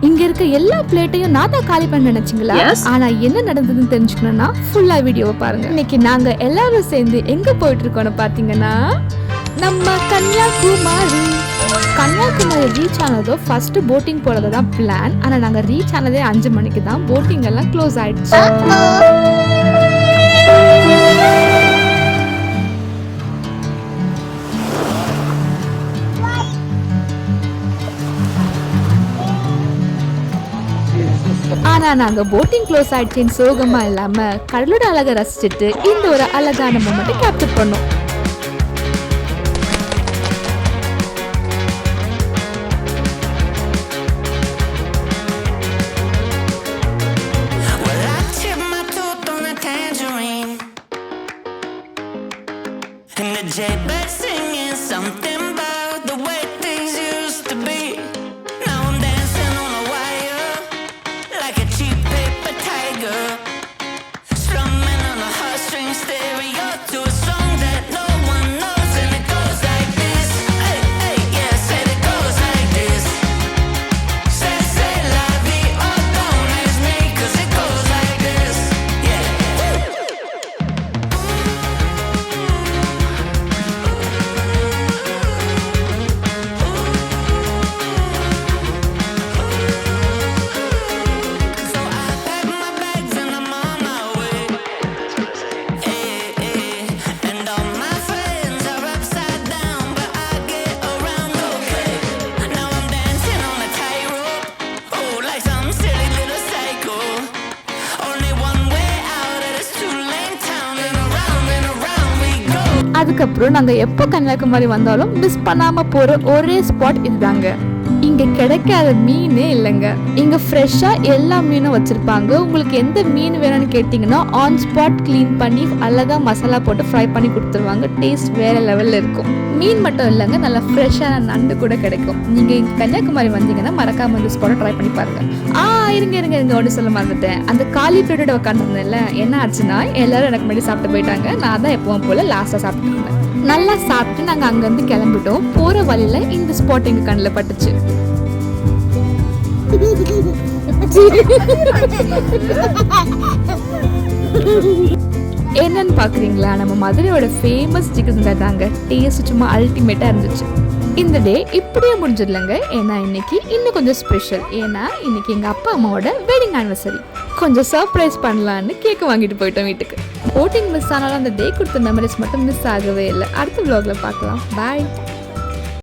இங்க இருக்க எல்லா பிளேட்டையும் நான் தான் காலி பண்ண நினைச்சீங்களா? ஆனா என்ன நடந்ததுன்னு தெரிஞ்சுக்கணும்னா ஃபுல்லா வீடியோவை பாருங்க. இன்னைக்கு நாங்க எல்லாரும் சேர்ந்து எங்க போயிட்டு இருக்கோம்னு பாத்தீங்கன்னா நம்ம கன்னியாகுமரி ரீச் ஆனதோ ஃபர்ஸ்ட் போட்டிங் போறதுதான் பிளான். ஆனா நாங்க ரீச் ஆனதே 5 மணிக்கு தான். போட்டிங் எல்லாம் க்ளோஸ் ஆயிடுச்சு. ஆனா நாங்க போட்டிங் க்ளோஸ் ஆயிடுச்சுன்னு சோகமா இல்லாம கடலோட அழகை ரசிச்சுட்டு இந்த ஒரு அழகான மொமெண்ட்டை கேப்சர் பண்ணோம். அதுக்கப்புறம் நாங்க எப்போ கன்னியாகுமரி வந்தாலும் மிஸ் பண்ணாம போற ஒரே ஸ்பாட் இதுதாங்க. இங்க கிடைக்காத மீனே இல்லைங்க. இங்க ஃப்ரெஷ்ஷா எல்லா மீனும் வச்சிருப்பாங்க. உங்களுக்கு எந்த மீன் வேணும்னு கேட்டீங்கன்னா ஆன் ஸ்பாட் கிளீன் பண்ணி அழகா மசாலா போட்டு ஃப்ரை பண்ணி கொடுத்துருவாங்க. டேஸ்ட் வேற லெவல்ல இருக்கும். மீன் மட்டும் இல்லைங்க, நல்லா ஃப்ரெஷ்ஷான நண்டு கூட கிடைக்கும். நீங்க இங்க கன்னியாகுமரி வந்தீங்கன்னா மறக்காம இந்த ஸ்பாட்டை ட்ரை பண்ணி பாருங்க. இருங்க ஒன்று சொல்ல மறந்துட்டேன். அந்த காலி பிளேட்டோட உட்காந்துருந்தேன்ல, என்ன ஆச்சுன்னா எல்லாரும் எனக்கு முன்னாடி சாப்பிட்டு போயிட்டாங்க. நான் தான் எப்பவும் போல லாஸ்டா சாப்பிட்டு இருந்தேன். நல்லா சாப்பிட்டு நாங்க அங்கிருந்து கிளம்பிட்டோம். போற வழியில இந்த ஸ்பாட் எங்க கண்ணில் பட்டுச்சு. என்னன்னு பாக்குறீங்களா, நம்ம மதுரையோட ஃபேமஸ் சிக்கன் தாங்க. டேஸ்ட் சும்மா அல்டிமேட்டா இருந்துச்சு. இந்த டே இப்படியே முடிஞ்சிடலங்க. ஏன்னா இன்னைக்கு இன்னும் கொஞ்சம் ஸ்பெஷல். ஏன்னா இன்னைக்கு எங்க அப்பா அம்மாவோட வெட்டிங் ஆனிவர்சரி. கொஞ்சம் சர்ப்ரைஸ் பண்ணலான்னு கேக் வாங்கிட்டு போயிட்டோம் வீட்டுக்கு. போட்டிங் மிஸ் ஆனாலும் அந்த டே கொடுத்த மெமரிஸ் மட்டும் மிஸ் ஆகவே இல்லை. அடுத்த vlogல பார்க்கலாம். பாய்.